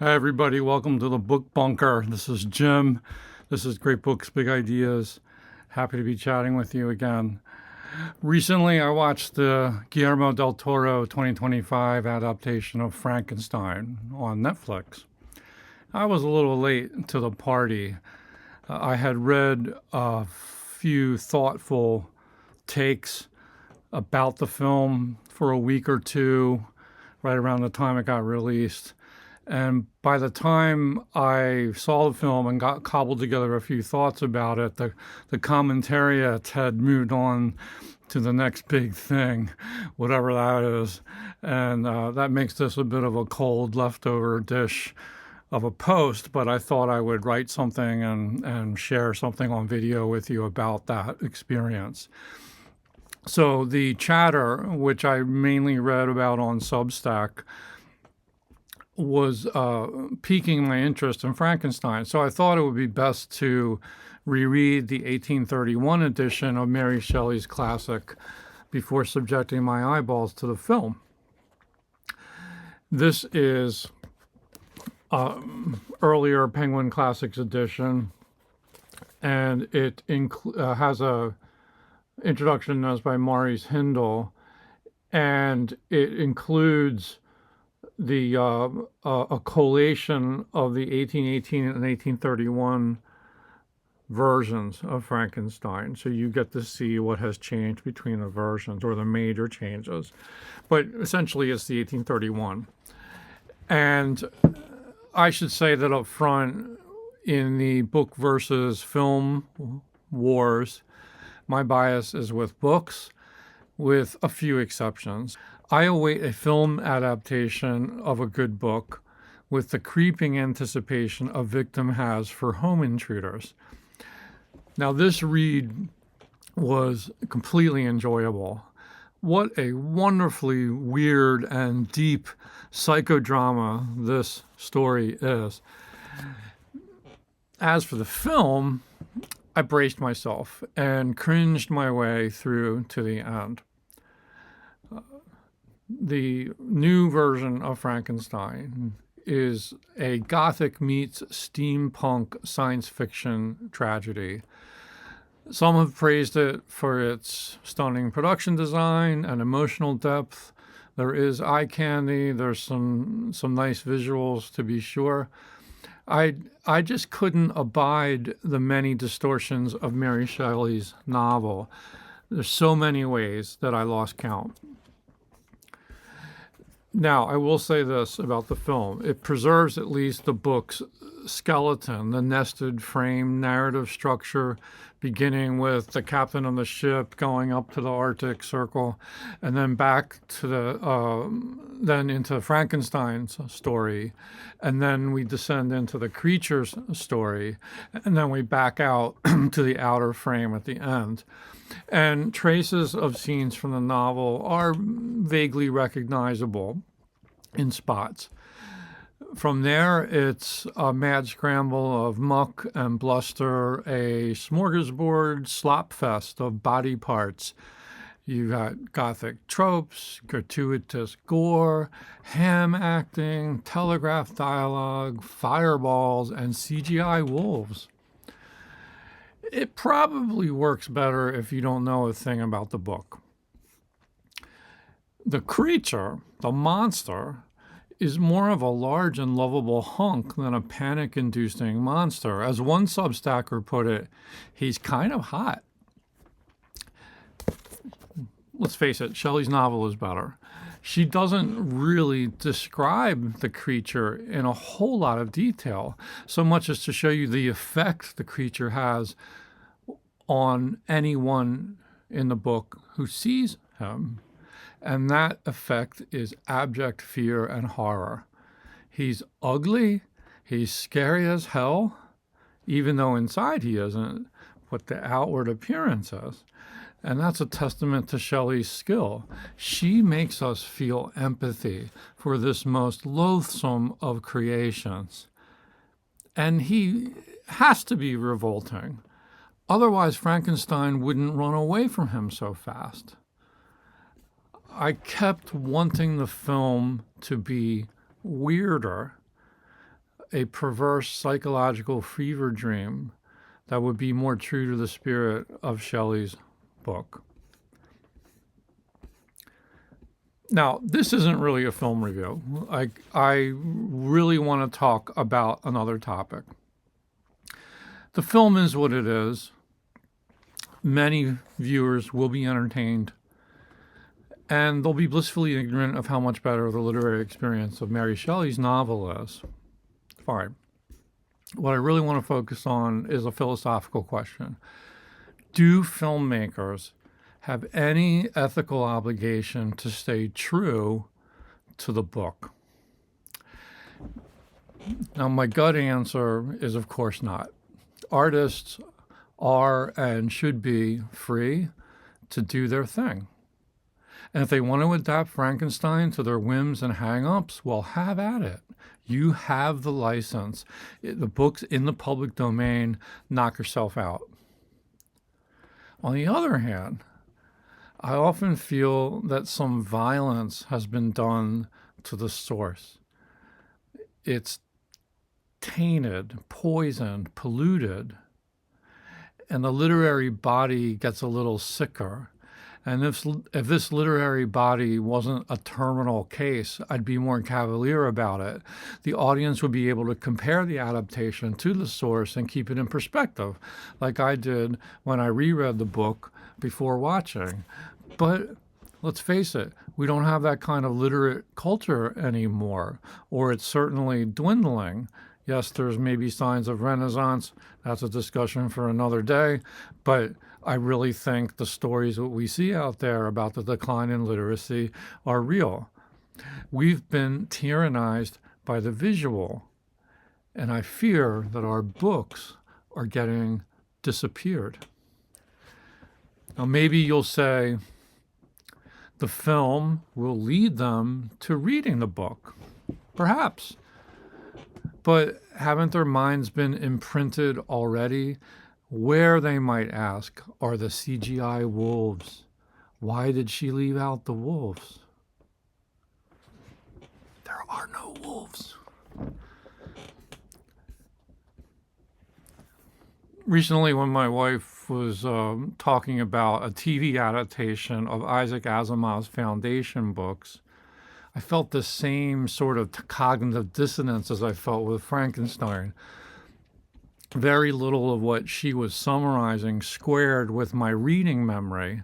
Hi, everybody. Welcome to the Book Bunker. This is Jim. This is Great Books, Big Ideas. Happy to be chatting with you again. Recently, I watched the Guillermo del Toro 2025 adaptation of Frankenstein on Netflix. I was a little late to the party. I had read a few thoughtful takes about the film for a week or two, right around the time it got released. And by the time I saw the film and got cobbled together a few thoughts about it, the commentariat had moved on to the next big thing, whatever that is. And that makes this a bit of a cold leftover dish of a post, but I thought I would write something and share something on video with you about that experience. So the chatter, which I mainly read about on Substack, was piquing my interest in Frankenstein. So I thought it would be best to reread the 1831 edition of Mary Shelley's classic before subjecting my eyeballs to the film. This is earlier Penguin Classics edition, and it has a introduction as by Maurice Hindle, and it includes a collation of the 1818 and 1831 versions of Frankenstein. So you get to see what has changed between the versions or the major changes. But essentially, it's the 1831. And I should say that up front, in the book versus film wars, my bias is with books, with a few exceptions. I await a film adaptation of a good book with the creeping anticipation a victim has for home intruders. Now, this read was completely enjoyable. What a wonderfully weird and deep psychodrama this story is. As for the film, I braced myself and cringed my way through to the end. The new version of Frankenstein is a Gothic meets steampunk science fiction tragedy. Some have praised it for its stunning production design and emotional depth. There is eye candy. There's some nice visuals, to be sure. I just couldn't abide the many distortions of Mary Shelley's novel. There's so many ways that I lost count. Now, I will say this about the film. It preserves at least the book's skeleton, the nested frame narrative structure, beginning with the captain of the ship going up to the Arctic Circle, and then back to then into Frankenstein's story, and then we descend into the creature's story, and then we back out to the outer frame at the end. And traces of scenes from the novel are vaguely recognizable in spots. From there, it's a mad scramble of muck and bluster, a smorgasbord slop fest of body parts. You got Gothic tropes, gratuitous gore, ham acting, telegraph dialogue, fireballs, and CGI wolves. It probably works better if you don't know a thing about the book. The creature, the monster, is more of a large and lovable hunk than a panic-inducing monster. As one Substacker put it, he's kind of hot. Let's face it, Shelley's novel is better. She doesn't really describe the creature in a whole lot of detail, so much as to show you the effect the creature has on anyone in the book who sees him. And that effect is abject fear and horror. He's ugly, he's scary as hell, even though inside he isn't, what the outward appearance is. And that's a testament to Shelley's skill. She makes us feel empathy for this most loathsome of creations. And he has to be revolting. Otherwise, Frankenstein wouldn't run away from him so fast. I kept wanting the film to be weirder, a perverse psychological fever dream that would be more true to the spirit of Shelley's book. Now, this isn't really a film review. I really want to talk about another topic. The film is what it is. Many viewers will be entertained, and they'll be blissfully ignorant of how much better the literary experience of Mary Shelley's novel is. Fine. What I really want to focus on is a philosophical question. Do filmmakers have any ethical obligation to stay true to the book? Now, my gut answer is, of course not. Artists are and should be free to do their thing. And if they want to adapt Frankenstein to their whims and hang-ups, well, have at it. You have the license. The book's in the public domain. Knock yourself out. On the other hand, I often feel that some violence has been done to the source. It's tainted, poisoned, polluted, and the literary body gets a little sicker. And if this literary body wasn't a terminal case, I'd be more cavalier about it. The audience would be able to compare the adaptation to the source and keep it in perspective, like I did when I reread the book before watching. But let's face it, we don't have that kind of literate culture anymore, or it's certainly dwindling. Yes, there's maybe signs of Renaissance. That's a discussion for another day. But I really think the stories that we see out there about the decline in literacy are real. We've been tyrannized by the visual, and I fear that our books are getting disappeared. Now, maybe you'll say the film will lead them to reading the book. Perhaps. But haven't their minds been imprinted already? Where, they might ask, are the CGI wolves? Why did she leave out the wolves? There are no wolves. Recently, when my wife was talking about a TV adaptation of Isaac Asimov's Foundation books, I felt the same sort of cognitive dissonance as I felt with Frankenstein. Very little of what she was summarizing squared with my reading memory.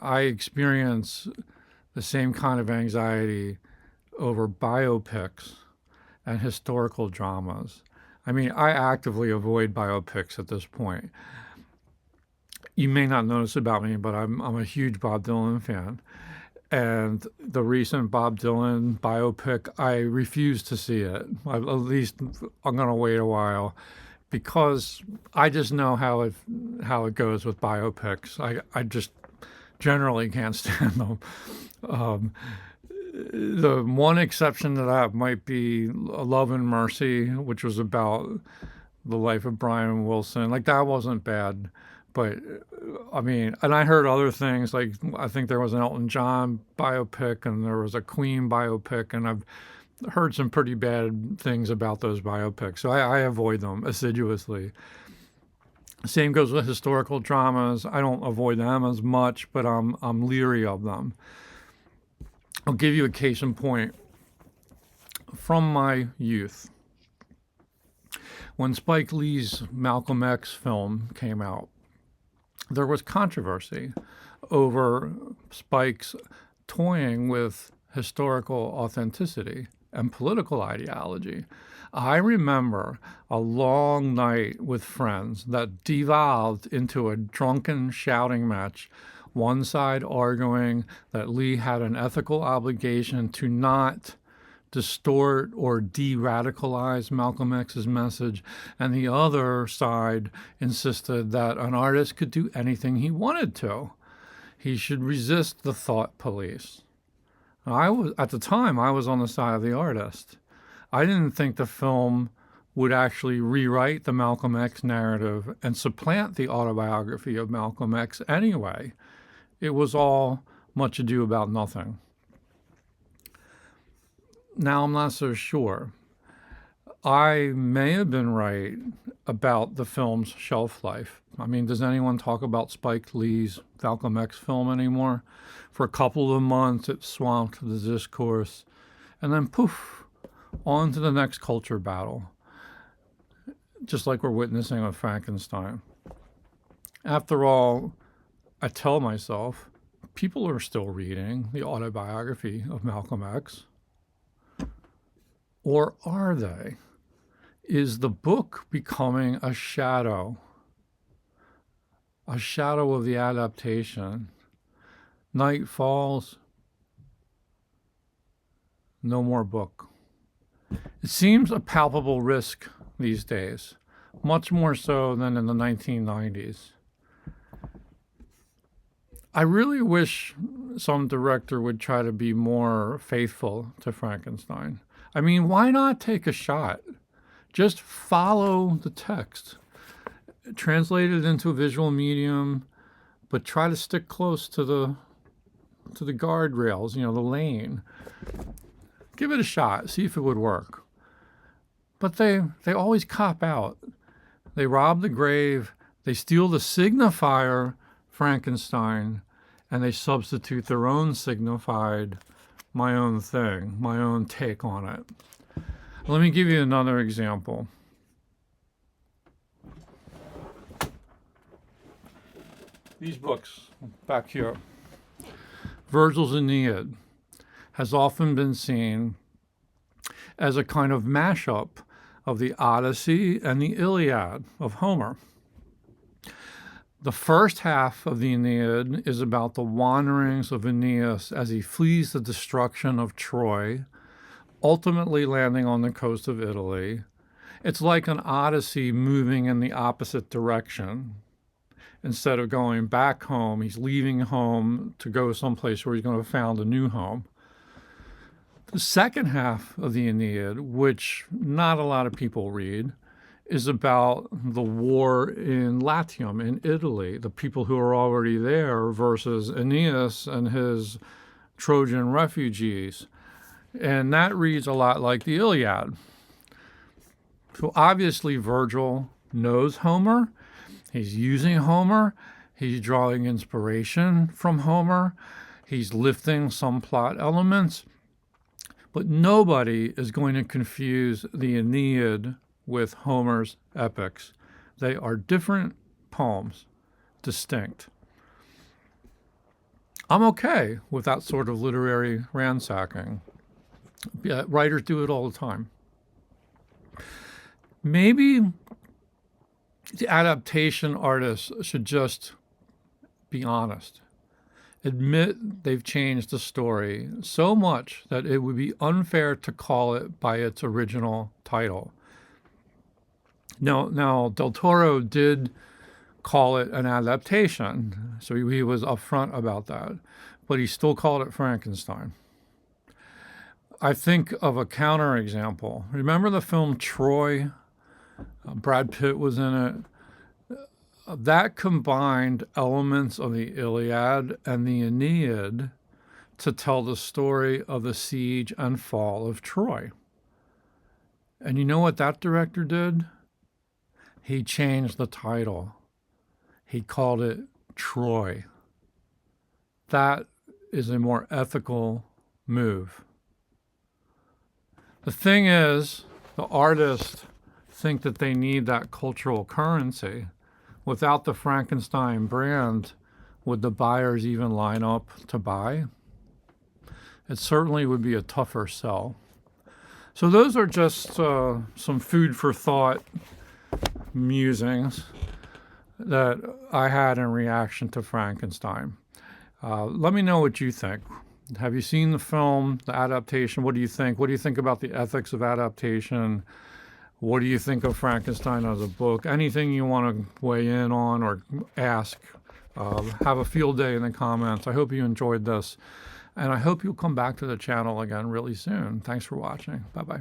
I experience the same kind of anxiety over biopics and historical dramas. I mean, I actively avoid biopics at this point. You may not notice about me, but I'm a huge Bob Dylan fan. And the recent Bob Dylan biopic, I refuse to see it. At least I'm going to wait a while, because I just know how it goes with biopics. I just generally can't stand them. The one exception to that might be Love and Mercy, which was about the life of Brian Wilson. Like, that wasn't bad. But, I mean, and I heard other things, like I think there was an Elton John biopic and there was a Queen biopic, and I've heard some pretty bad things about those biopics. So I avoid them assiduously. Same goes with historical dramas. I don't avoid them as much, but I'm leery of them. I'll give you a case in point from my youth. When Spike Lee's Malcolm X film came out, there was controversy over Spike's toying with historical authenticity and political ideology. I remember a long night with friends that devolved into a drunken shouting match, one side arguing that Lee had an ethical obligation to not distort or de-radicalize Malcolm X's message, and the other side insisted that an artist could do anything he wanted to. He should resist the thought police. At the time, I was on the side of the artist. I didn't think the film would actually rewrite the Malcolm X narrative and supplant the autobiography of Malcolm X anyway. It was all much ado about nothing. Now I'm not so sure. I may have been right about the film's shelf life. I mean, does anyone talk about Spike Lee's Malcolm X film anymore? For a couple of months, it swamped the discourse, and then poof, on to the next culture battle, just like we're witnessing with Frankenstein. After all, I tell myself, people are still reading the autobiography of Malcolm X. Or are they? Is the book becoming a shadow of the adaptation? Night falls, no more book. It seems a palpable risk these days, much more so than in the 1990s. I really wish some director would try to be more faithful to Frankenstein. I mean, why not take a shot? Just follow the text, translate it into a visual medium, but try to stick close to the guardrails, the lane. Give it a shot, see if it would work. But they always cop out. They rob the grave, they steal the signifier Frankenstein, and they substitute their own signified, my own thing, my own take on it. Let me give you another example. These books back here. Virgil's Aeneid has often been seen as a kind of mashup of the Odyssey and the Iliad of Homer. The first half of the Aeneid is about the wanderings of Aeneas as he flees the destruction of Troy, ultimately landing on the coast of Italy. It's like an Odyssey moving in the opposite direction. Instead of going back home, he's leaving home to go someplace where he's going to found a new home. The second half of the Aeneid, which not a lot of people read, is about the war in Latium, in Italy, the people who are already there versus Aeneas and his Trojan refugees. And that reads a lot like the Iliad. So obviously Virgil knows Homer. He's using Homer. He's drawing inspiration from Homer. He's lifting some plot elements. But nobody is going to confuse the Aeneid with Homer's epics. They are different poems, distinct. I'm okay with that sort of literary ransacking. Yeah, writers do it all the time. Maybe the adaptation artists should just be honest. Admit they've changed the story so much that it would be unfair to call it by its original title. Now Del Toro did call it an adaptation, so he was upfront about that, but he still called it Frankenstein. I think of a counterexample. Remember the film Troy? Brad Pitt was in it. That combined elements of the Iliad and the Aeneid to tell the story of the siege and fall of Troy. And you know what that director did? He changed the title. He called it Troy. That is a more ethical move. The thing is, the artists think that they need that cultural currency. Without the Frankenstein brand, would the buyers even line up to buy? It certainly would be a tougher sell. So those are just some food for thought musings that I had in reaction to Frankenstein. Let me know what you think. Have you seen the film, the adaptation? What do you think? What do you think about the ethics of adaptation? What do you think of Frankenstein as a book? Anything you want to weigh in on or ask, have a field day in the comments. I hope you enjoyed this, and I hope you'll come back to the channel again really soon. Thanks for watching. Bye-bye.